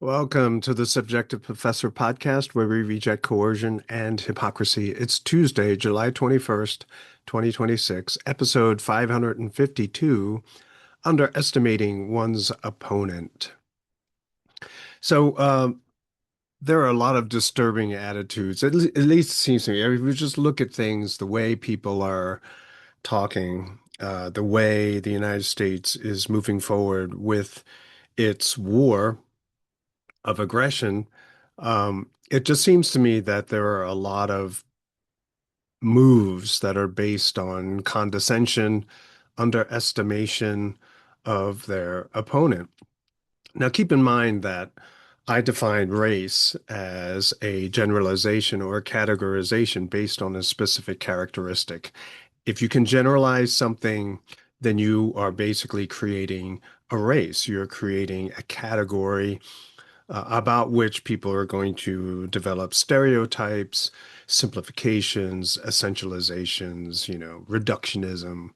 Welcome to the Subjective Professor podcast, where we reject coercion and hypocrisy. It's Tuesday, July 21st, 2026, episode 552, Underestimating One's Opponent. So, there are a lot of disturbing attitudes, at least it seems to me. If we just look at things, the way people are talking, the way the United States is moving forward with its war of aggression, it just seems to me that there are a lot of moves that are based on condescension, underestimation of their opponent. Now, keep in mind that I define race as a generalization or a categorization based on a specific characteristic. If you can generalize something, then you are basically creating a race. You're creating a category about which people are going to develop stereotypes, simplifications, essentializations, reductionism,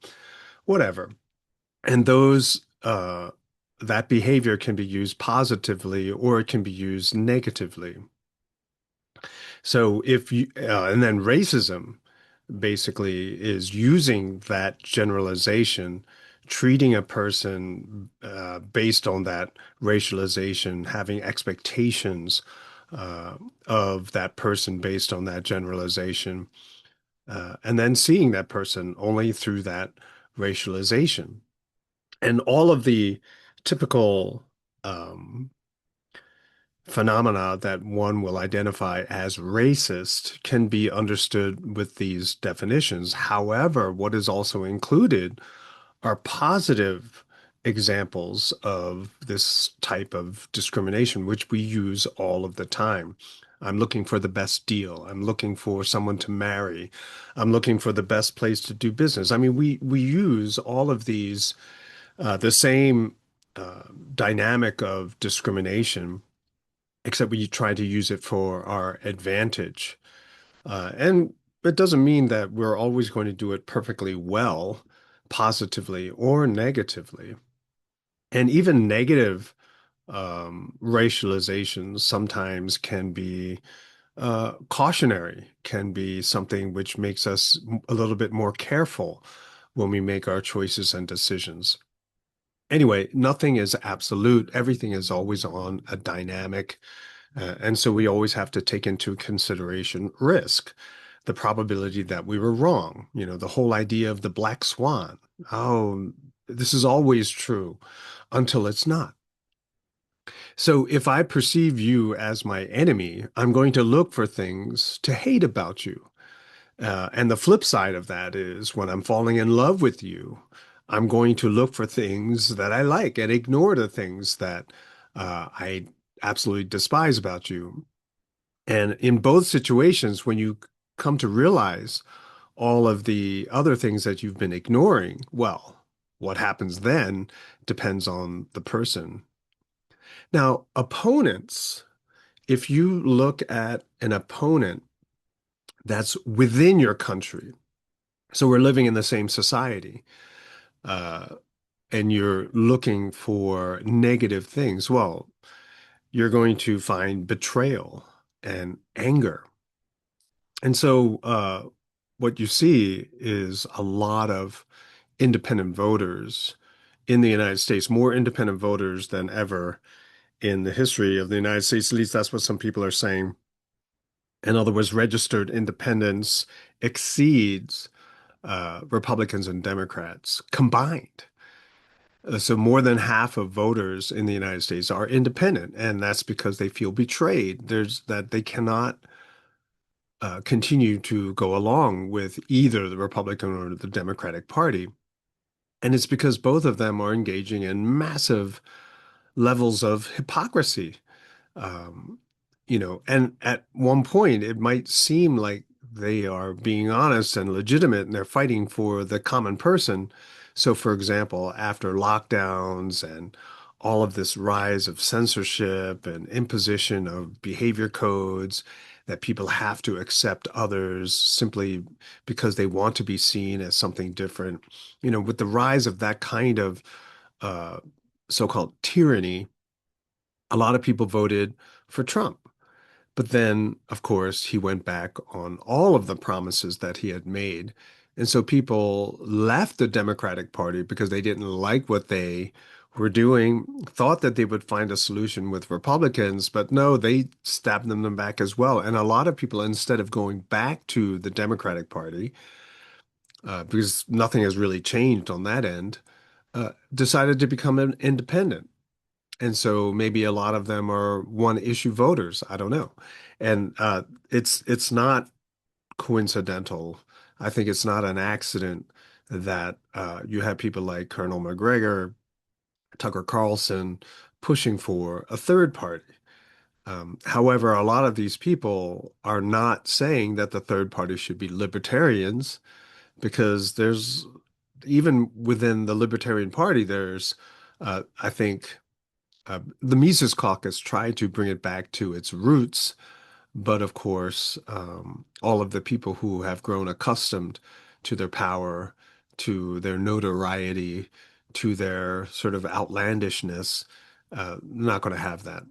whatever. And that behavior can be used positively or it can be used negatively. And then racism basically is using that generalization, treating a person based on that racialization, having expectations of that person based on that generalization, and then seeing that person only through that racialization. And all of the typical um, phenomena that one will identify as racist can be understood with these definitions. However, what is also included are positive examples of this type of discrimination, which we use all of the time. I'm looking for the best deal. I'm looking for someone to marry. I'm looking for the best place to do business. I mean, we use all of these the same dynamic of discrimination, except we try to use it for our advantage. And it doesn't mean that we're always going to do it perfectly well, positively or negatively. And even negative racializations sometimes can be cautionary, can be something which makes us a little bit more careful when we make our choices and decisions. Anyway, nothing is absolute. Everything is always on a dynamic. And so we always have to take into consideration risk, the probability that we were wrong. The whole idea of the black swan. Oh, this is always true until it's not. So if I perceive you as my enemy, I'm going to look for things to hate about you. And the flip side of that is when I'm falling in love with you, I'm going to look for things that I like and ignore the things that I absolutely despise about you. And in both situations, when you come to realize all of the other things that you've been ignoring, well, what happens then depends on the person. Now, opponents, if you look at an opponent that's within your country, so we're living in the same society, uh, and you're looking for negative things, well, you're going to find betrayal and anger. And so, what you see is a lot of independent voters in the United States, more independent voters than ever in the history of the United States. At least that's what some people are saying. In other words, registered independence exceeds Republicans and Democrats combined. So more than half of voters in the United States are independent, and that's because they feel betrayed. There's that they cannot continue to go along with either the Republican or the Democratic Party. And it's because both of them are engaging in massive levels of hypocrisy. Um, and at one point, it might seem like they are being honest and legitimate and they're fighting for the common person. So, for example, after lockdowns and all of this rise of censorship and imposition of behavior codes that people have to accept others simply because they want to be seen as something different, with the rise of that kind of uh, so-called tyranny, A lot of people voted for Trump. But then, of course, he went back on all of the promises that he had made. And so people left the Democratic Party because they didn't like what they were doing, thought that they would find a solution with Republicans, but no, they stabbed them back as well. And a lot of people, instead of going back to the Democratic Party, because nothing has really changed on that end, decided to become an independent. And so maybe a lot of them are one issue voters. I don't know. And it's not coincidental. I think it's not an accident that you have people like Colonel McGregor, Tucker Carlson pushing for a third party. However, a lot of these people are not saying that the third party should be libertarians because there's even within the Libertarian Party, there's I think the Mises Caucus tried to bring it back to its roots, but of course, all of the people who have grown accustomed to their power, to their notoriety, to their sort of outlandishness, not going to have that.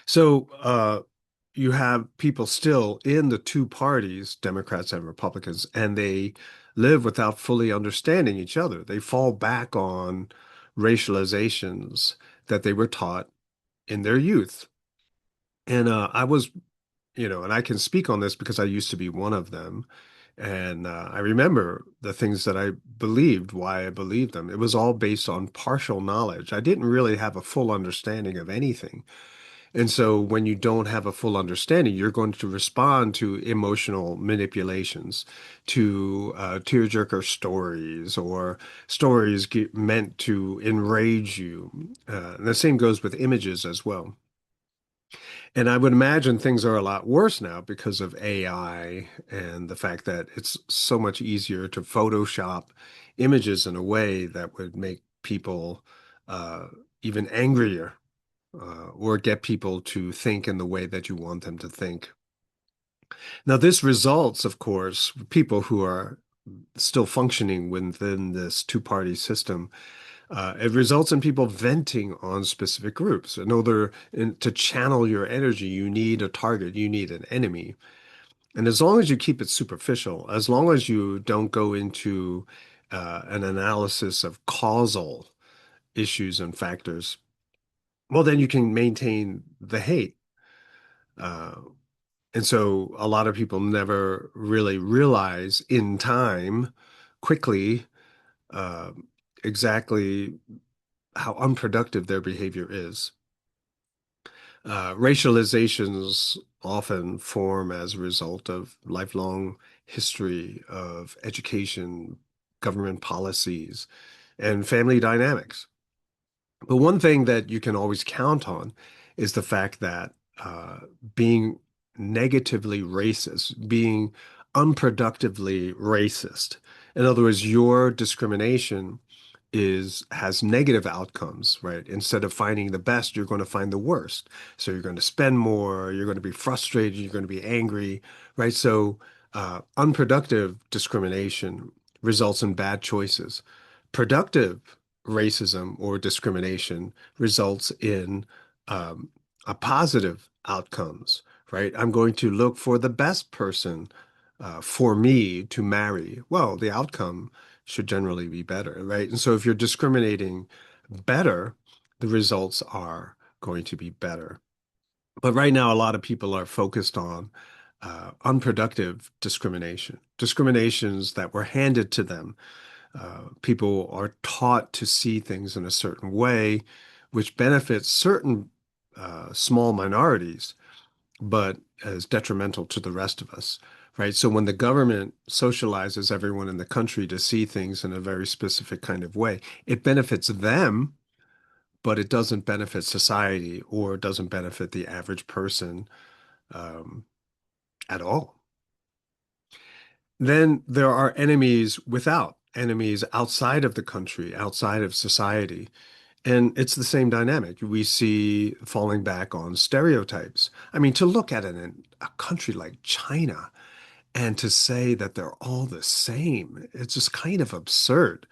So you have people still in the two parties, Democrats and Republicans, and they live without fully understanding each other. They fall back on racializations that they were taught in their youth. And I was, and I can speak on this because I used to be one of them. And I remember the things that I believed, why I believed them. It was all based on partial knowledge. I didn't really have a full understanding of anything. And so when you don't have a full understanding, you're going to respond to emotional manipulations, to tearjerker stories or stories meant to enrage you. And the same goes with images as well. And I would imagine things are a lot worse now because of AI and the fact that it's so much easier to Photoshop images in a way that would make people uh, even angrier or get people to think in the way that you want them to think. Now, this results, of course, people who are still functioning within this two-party system. It results in people venting on specific groups. In order to channel your energy, you need a target, you need an enemy. And as long as you keep it superficial, as long as you don't go into an analysis of causal issues and factors, well, then you can maintain the hate. Uh, and so a lot of people never really realize in time, quickly, uh, exactly how unproductive their behavior is. Racializations often form as a result of lifelong history of education, government policies, and family dynamics. But one thing that you can always count on is the fact that being negatively racist, being unproductively racist, in other words, your discrimination has negative outcomes, right? Instead of finding the best, you're going to find the worst. So you're going to spend more, you're going to be frustrated, you're going to be angry, right? So unproductive discrimination results in bad choices. Productive racism or discrimination results in um, a positive outcomes, right? I'm going to look for the best person for me to marry. Well, the outcome should generally be better, right? And so if you're discriminating better, the results are going to be better. But right now, a lot of people are focused on unproductive discrimination, discriminations that were handed to them. People are taught to see things in a certain way, which benefits certain small minorities, but is detrimental to the rest of us, right? So when the government socializes everyone in the country to see things in a very specific kind of way, it benefits them, but it doesn't benefit society or doesn't benefit the average person um, at all. Then there are enemies outside of the country, outside of society. And it's the same dynamic. We see falling back on stereotypes. I mean, to look at it in a country like China and to say that they're all the same, it's just kind of absurd.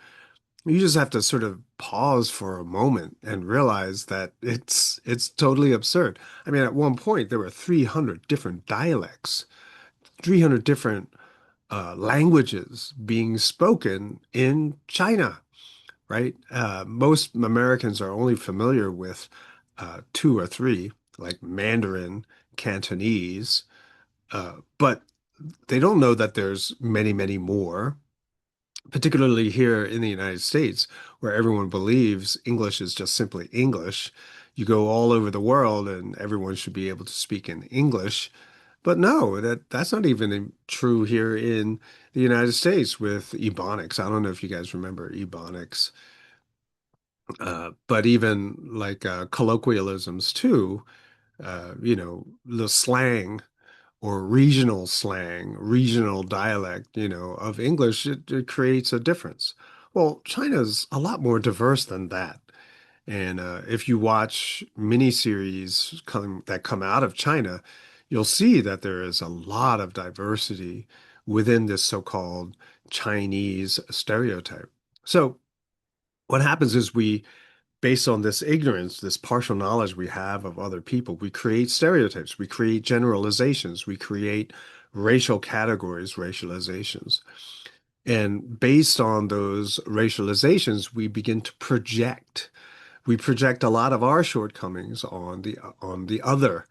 You just have to sort of pause for a moment and realize that it's totally absurd. I mean, at one point there were 300 different dialects, 300 different languages being spoken in China, right? Most Americans are only familiar with two or three, like Mandarin, Cantonese, but they don't know that there's many, many more, particularly here in the United States, where everyone believes English is just simply English. You go all over the world and everyone should be able to speak in English. But no, that's not even true here in the United States with Ebonics. I don't know if you guys remember Ebonics, but even like colloquialisms too, the slang or regional slang, regional dialect, of English, it creates a difference. Well, China's a lot more diverse than that. And if you watch miniseries that come out of China, you'll see that there is a lot of diversity within this so-called Chinese stereotype. So what happens is based on this ignorance, this partial knowledge we have of other people, we create stereotypes, we create generalizations, we create racial categories, racializations. And based on those racializations, we begin to project. We project a lot of our shortcomings on the other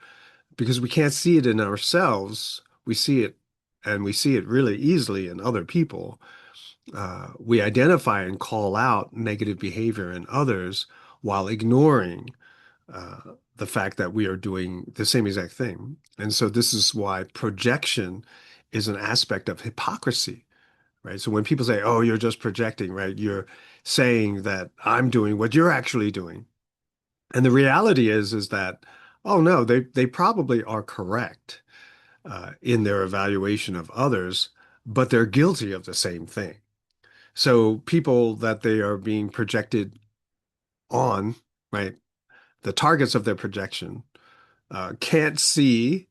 because we can't see it in ourselves. We see it, and we see it really easily in other people. We identify and call out negative behavior in others while ignoring the fact that we are doing the same exact thing. And so this is why projection is an aspect of hypocrisy, right? So when people say, "Oh, you're just projecting," right? You're saying that I'm doing what you're actually doing. And the reality is that, oh no, they probably are correct in their evaluation of others, but they're guilty of the same thing. So people that they are being projected on, right? The targets of their projection can't see,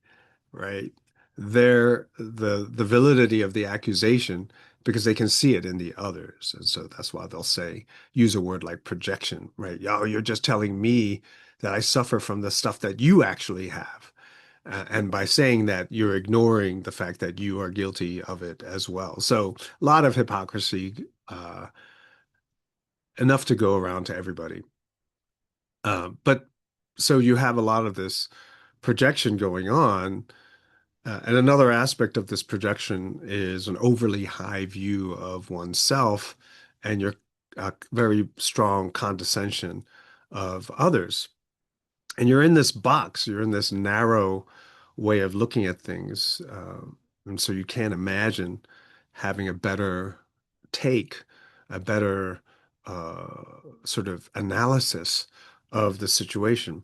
right, the validity of the accusation because they can see it in the others. And so that's why they'll say, use a word like projection, right? Oh, you're just telling me that I suffer from the stuff that you actually have. And by saying that, you're ignoring the fact that you are guilty of it as well. So a lot of hypocrisy, enough to go around to everybody. But so you have a lot of this projection going on. And another aspect of this projection is an overly high view of oneself and your very strong condescension of others. And you're in this box, you're in this narrow way of looking at things. And so you can't imagine having a better take, a better uh, sort of analysis of the situation.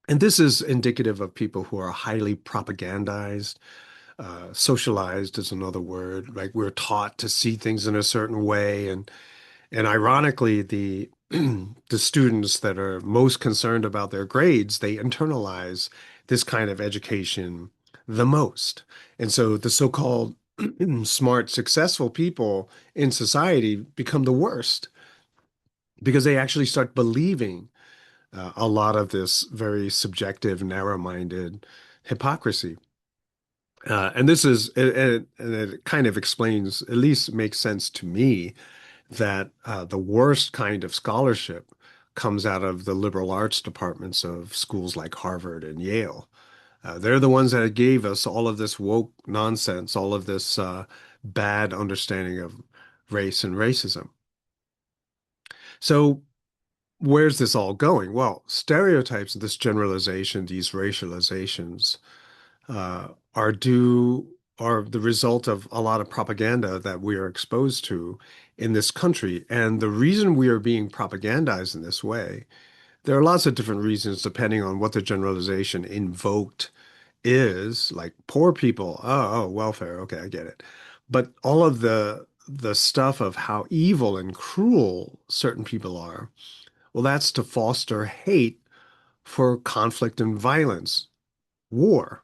And this is indicative of people who are highly propagandized. Socialized is another word. Like we're taught to see things in a certain way, and ironically, the the students that are most concerned about their grades, they internalize this kind of education the most. And so the so-called smart, successful people in society become the worst because they actually start believing a lot of this very subjective, narrow-minded hypocrisy. And this is, and it kind of explains, at least makes sense to me, that the worst kind of scholarship comes out of the liberal arts departments of schools like Harvard and Yale. They're the ones that gave us all of this woke nonsense, all of this bad understanding of race and racism. So, where's this all going? Well, stereotypes, this generalization, these racializations, uh, are due are the result of a lot of propaganda that we are exposed to in this country. And the reason we are being propagandized in this way, there are lots of different reasons depending on what the generalization invoked is. Like poor people, welfare, okay, I get it. But all of the stuff of how evil and cruel certain people are, well, that's to foster hate for conflict and violence, war.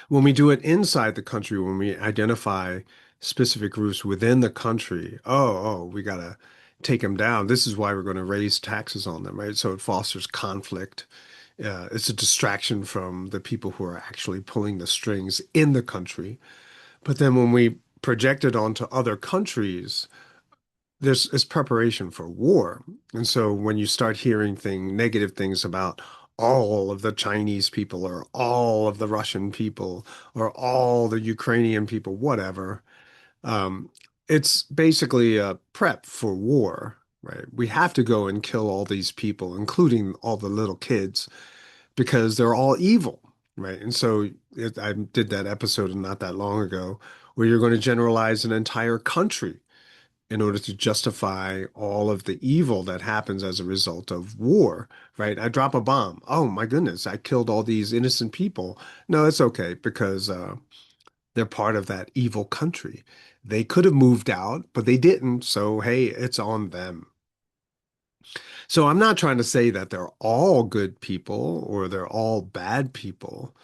When we do it inside the country, when we identify specific groups within the country, we gotta take them down. This is why we're going to raise taxes on them, right? So it fosters conflict. It's a distraction from the people who are actually pulling the strings in the country. But then when we project it onto other countries, there's is preparation for war. And so when you start hearing negative things about all of the Chinese people or all of the Russian people or all the Ukrainian people, whatever, um, it's basically a prep for war, right? We have to go and kill all these people, including all the little kids, because they're all evil, right? And so I did that episode not that long ago where you're going to generalize an entire country in order to justify all of the evil that happens as a result of war, right? I drop a bomb. Oh my goodness, I killed all these innocent people. No, it's okay because they're part of that evil country. They could have moved out, but they didn't. So, hey, it's on them. So I'm not trying to say that they're all good people or they're all bad people,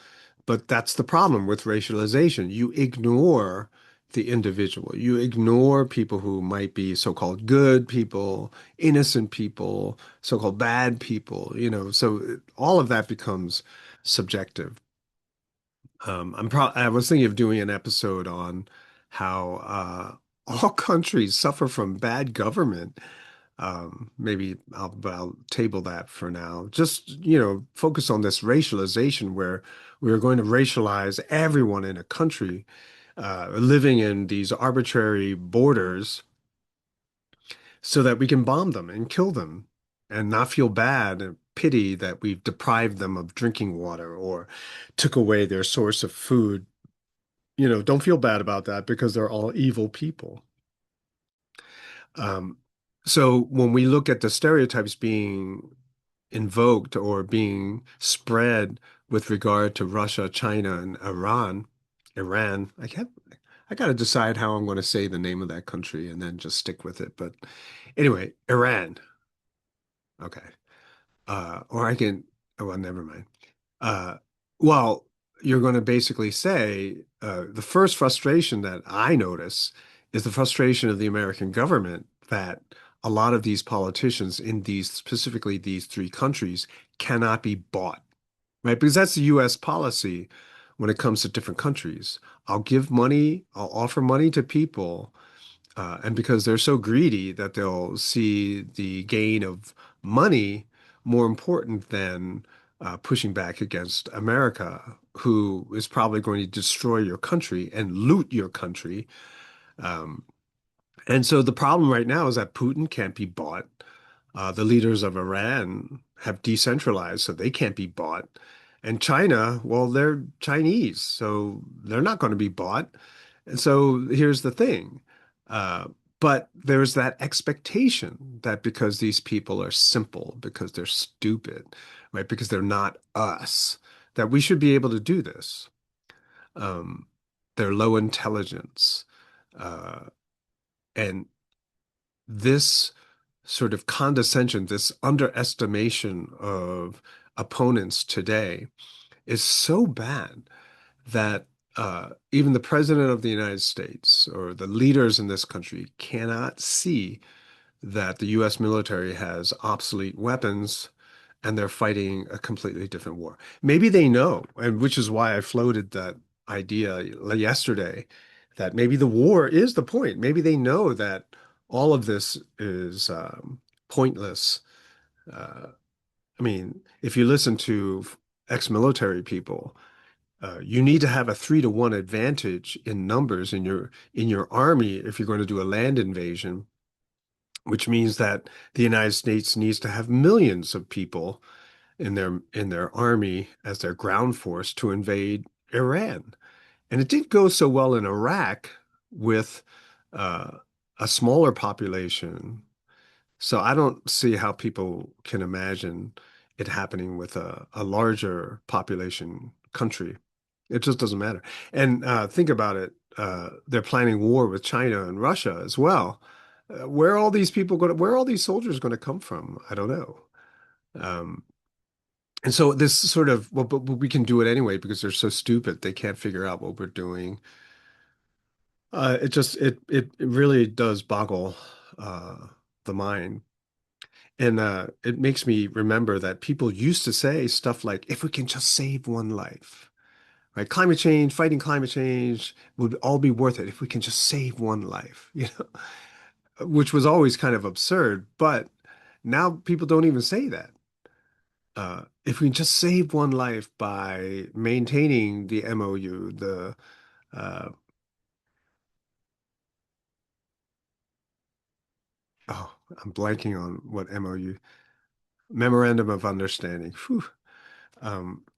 but that's the problem with racialization. You ignore the individual. You ignore people who might be so-called good people, innocent people, so-called bad people, so all of that becomes subjective. I was thinking of doing an episode on how all countries suffer from bad government. Maybe I'll table that for now. Just, focus on this racialization where we're going to racialize everyone in a country, living in these arbitrary borders so that we can bomb them and kill them and not feel bad and pity that we've deprived them of drinking water or took away their source of food. Don't feel bad about that because they're all evil people. Um, so when we look at the stereotypes being invoked or being spread with regard to Russia, China, and Iran, I got to decide how I'm going to say the name of that country and then just stick with it. But anyway, Iran. Okay. Or I can, oh, well, never mind. Uh, well, you're going to basically say the first frustration that I notice is the frustration of the American government that a lot of these politicians in specifically these three countries, cannot be bought, right? Because that's the U.S. policy when it comes to different countries. I'll give money, I'll offer money to people and because they're so greedy that they'll see the gain of money more important than pushing back against America, who is probably going to destroy your country and loot your country. Um, and so the problem right now is that Putin can't be bought. The leaders of Iran have decentralized, so they can't be bought. And China, well, they're Chinese, so they're not going to be bought. And so here's the thing. Uh, but there's that expectation that because these people are simple, because they're stupid, right? Because they're not us, that we should be able to do this. Um, they're low intelligence. Uh, and this sort of condescension, this underestimation of opponents today is so bad that even the president of the United States or the leaders in this country cannot see that the US military has obsolete weapons and they're fighting a completely different war. Maybe they know, and which is why I floated that idea yesterday that maybe the war is the point. Maybe they know that all of this is pointless. Uh, I mean, if you listen to ex-military people, you need to have a 3-to-1 advantage in numbers in your army if you're going to do a land invasion, which means that the United States needs to have millions of people in their army as their ground force to invade Iran. And it didn't go so well in Iraq with uh, a smaller population. So I don't see how people can imagine it happening with a larger population country. It just doesn't matter. And think about it. They're planning war with China and Russia as well. Where are all these soldiers going to come from? I don't know. Um, and so this sort of, well, but we can do it anyway because they're so stupid. They can't figure out what we're doing. It really does boggle. Uh, the mind. And it makes me remember that people used to say stuff like, if we can just save one life, right? Climate change, fighting climate change would all be worth it if we can just save one life, which was always kind of absurd. But now people don't even say that. If we just save one life by maintaining the MOU, uh, oh, I'm blanking on what MOU, Memorandum of Understanding. Whew.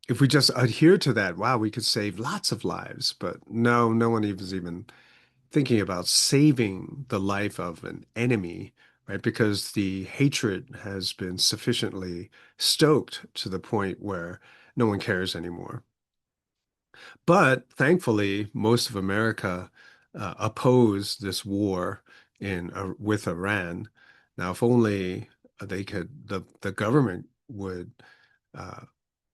If we just adhere to that, wow, we could save lots of lives. But no, no one is even thinking about saving the life of an enemy, right? Because the hatred has been sufficiently stoked to the point where no one cares anymore. But thankfully, most of America opposed this war with Iran. Now, if only the government would uh,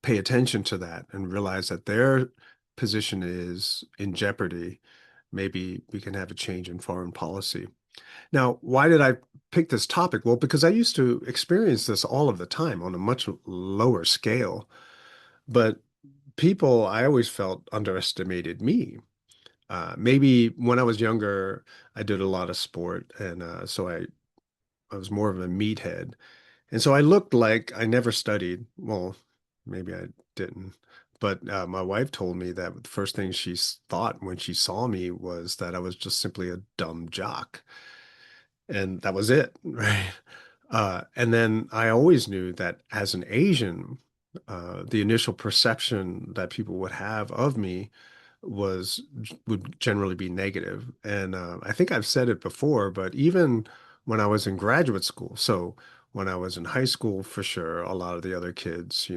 pay attention to that and realize that their position is in jeopardy, maybe we can have a change in foreign policy. Now, why did I pick this topic? Well, because I used to experience this all of the time on a much lower scale, but people I always felt underestimated me. Maybe when I was younger, I did a lot of sport, and I was more of a meathead. And so I looked like I never studied. Well, maybe I didn't. But my wife told me that the first thing thought when she saw me was that I was just simply a dumb jock. And that was it, right? And then I always knew that as an Asian, the initial perception that people would have of me was would generally be negative. And I think I've said it before, but even when I was in graduate school, so when I was in high school, for sure, a lot of the other kids,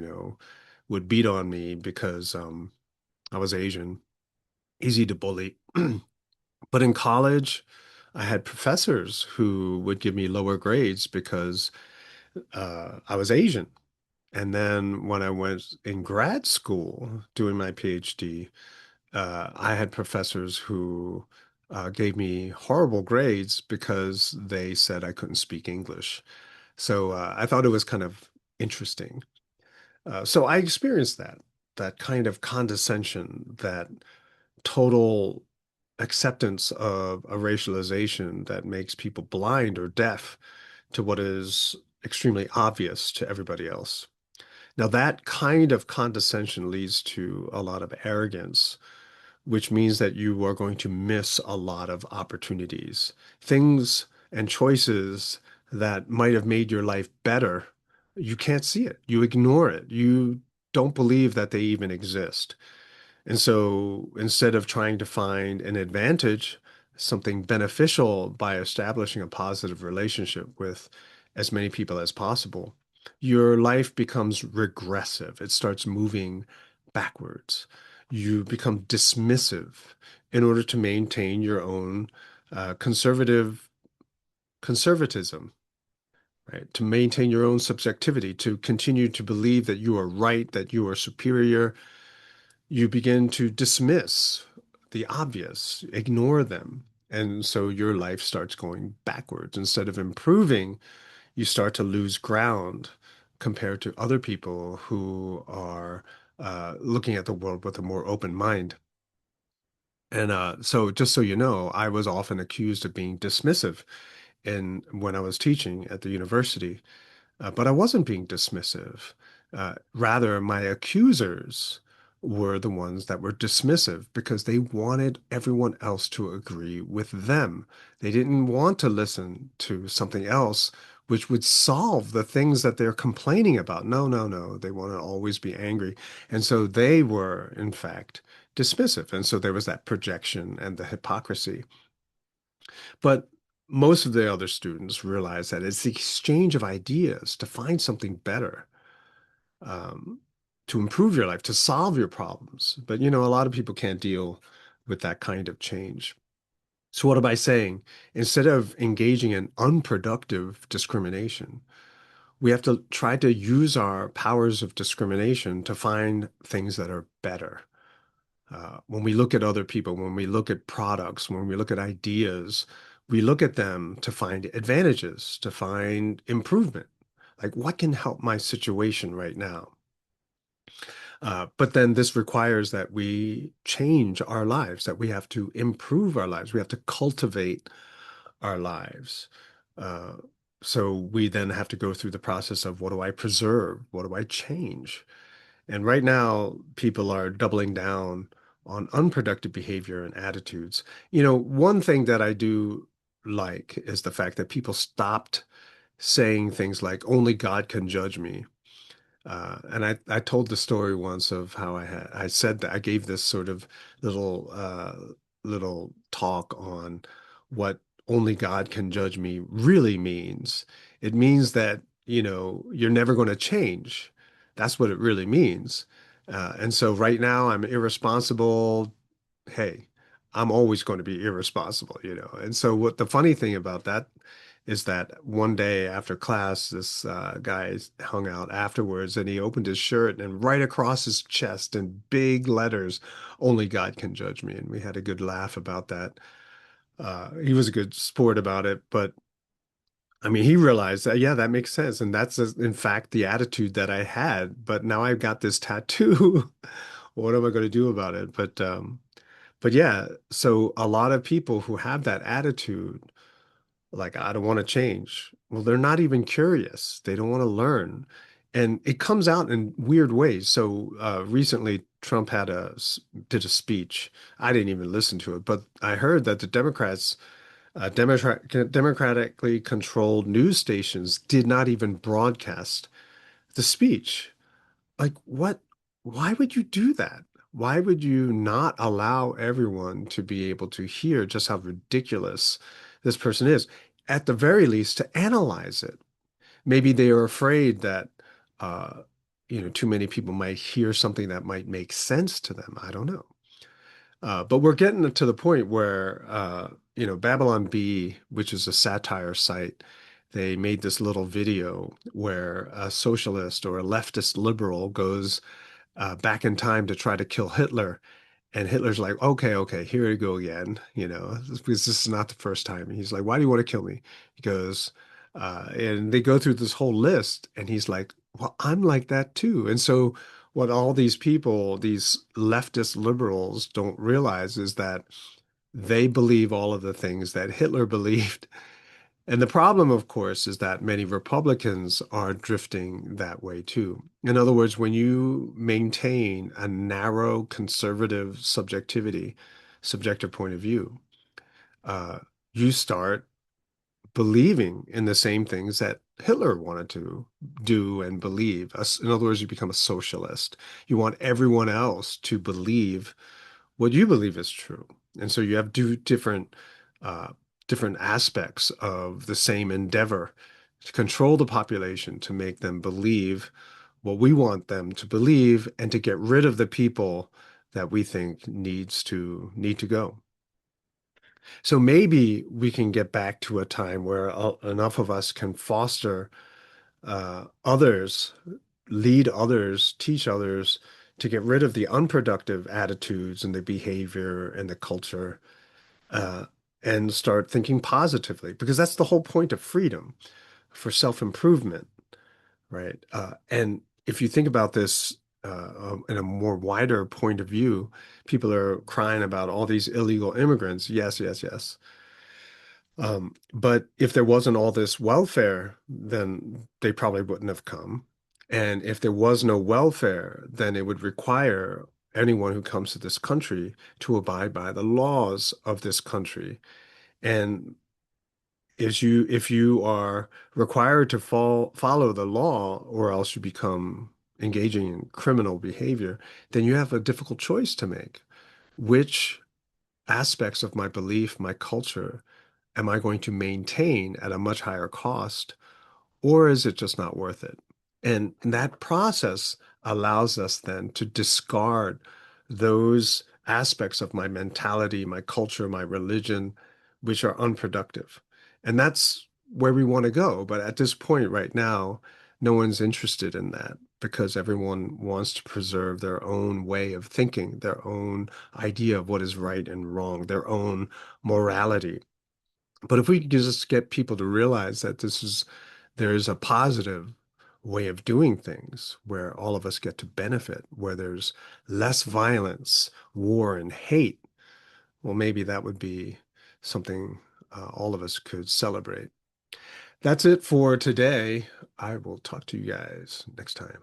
would beat on me because I was Asian, easy to bully. But in college, I had professors who would give me lower grades because I was Asian. And then when I was in grad school doing my PhD, I had professors who gave me horrible grades because they said I couldn't speak English. So I thought it was kind of interesting. So I experienced that kind of condescension, that total acceptance of a racialization that makes people blind or deaf to what is extremely obvious to everybody else. Now, that kind of condescension leads to a lot of arrogance, which means that you are going to miss a lot of opportunities, things and choices that might have made your life better. You can't see it. You ignore it. You don't believe that they even exist. And so instead of trying to find an advantage, something beneficial by establishing a positive relationship with as many people as possible, your life becomes regressive. It starts moving backwards. You become dismissive in order to maintain your own conservatism, right? To maintain your own subjectivity, to continue to believe that you are right, that you are superior. You begin to dismiss the obvious, ignore them. And so your life starts going backwards. Instead of improving, you start to lose ground compared to other people who are looking at the world with a more open mind. And so, just so you know, I was often accused of being dismissive when I was teaching at the university. But I wasn't being dismissive. Rather, my accusers were the ones that were dismissive because they wanted everyone else to agree with them. They didn't want to listen to something else which would solve the things that they're complaining about. No, no, no. They want to always be angry. And so they were, in fact, dismissive. And so there was that projection and the hypocrisy. But most of the other students realize that it's the exchange of ideas to find something better, um, to improve your life, to solve your problems. But a lot of people can't deal with that kind of change. So what am I saying? Instead of engaging in unproductive discrimination, we have to try to use our powers of discrimination to find things that are better. When we look at other people, when we look at products, when we look at ideas, we look at them to find advantages, to find improvement. Like, what can help my situation right now? But then this requires that we change our lives, that we have to improve our lives. We have to cultivate our lives. Uh, so we then have to go through the process of, what do I preserve? What do I change? And right now, people are doubling down on unproductive behavior and attitudes. One thing that I do like is the fact that people stopped saying things like, only God can judge me. And I told the story once of how I said that I gave this sort of little talk on what only God can judge me really means. It means that, you're never going to change. That's what it really means. And so right now I'm irresponsible. Hey, I'm always going to be irresponsible. And so what the funny thing about that is that one day after class, this guy hung out afterwards and he opened his shirt and right across his chest in big letters, only God can judge me. And we had a good laugh about that. He was a good sport about it, but I mean, he realized that, yeah, that makes sense. And that's, in fact, the attitude that I had. But now I've got this tattoo. What am I going to do about it? But yeah, so a lot of people who have that attitude, like, I don't want to change. Well, they're not even curious. They don't want to learn. And it comes out in weird ways. So recently, Trump did a speech. I didn't even listen to it, but I heard that the democratically controlled news stations did not even broadcast the speech. Like, what? Why would you do that? Why would you not allow everyone to be able to hear just how ridiculous this person is? At the very least, to analyze it. Maybe they are afraid that, uh, too many people might hear something that might make sense to them. I don't know. But we're getting to the point where, Babylon Bee, which is a satire site, they made this little video where a socialist or a leftist liberal goes back in time to try to kill Hitler. And Hitler's like, okay, okay, here we go again, because this is not the first time. And he's like, why do you want to kill me? He goes, and they go through this whole list, and he's like, well, I'm like that too. And so, what all these people, these leftist liberals, don't realize is that they believe all of the things that Hitler believed. And the problem, of course, is that many Republicans are drifting that way too. In other words, when you maintain a narrow conservative subjective point of view, uh, you start believing in the same things that Hitler wanted to do and believe. In other words, you become a socialist. You want everyone else to believe what you believe is true. And so you have uh, different aspects of the same endeavor to control the population, to make them believe what we want them to believe, and to get rid of the people that we think need to go. So maybe we can get back to a time where enough of us can foster others, lead others, teach others to get rid of the unproductive attitudes and the behavior and the culture, uh, and start thinking positively, because that's the whole point of freedom for self-improvement, right? And if you think about this in a more wider point of view, people are crying about all these illegal immigrants. Yes, yes, yes. But if there wasn't all this welfare, then they probably wouldn't have come. And if there was no welfare, then it would require anyone who comes to this country to abide by the laws of this country. And if you are required to follow the law, or else you become engaging in criminal behavior, then you have a difficult choice to make. Which aspects of my belief, my culture, am I going to maintain at a much higher cost, or is it just not worth it? And that process allows us then to discard those aspects of my mentality, my culture, my religion, which are unproductive. And that's where we want to go. But at this point right now, no one's interested in that, because everyone wants to preserve their own way of thinking, their own idea of what is right and wrong, their own morality. But if we could just get people to realize that there is a positive way of doing things where all of us get to benefit, where there's less violence, war, and hate, well, maybe that would be something all of us could celebrate. That's it for today. I will talk to you guys next time.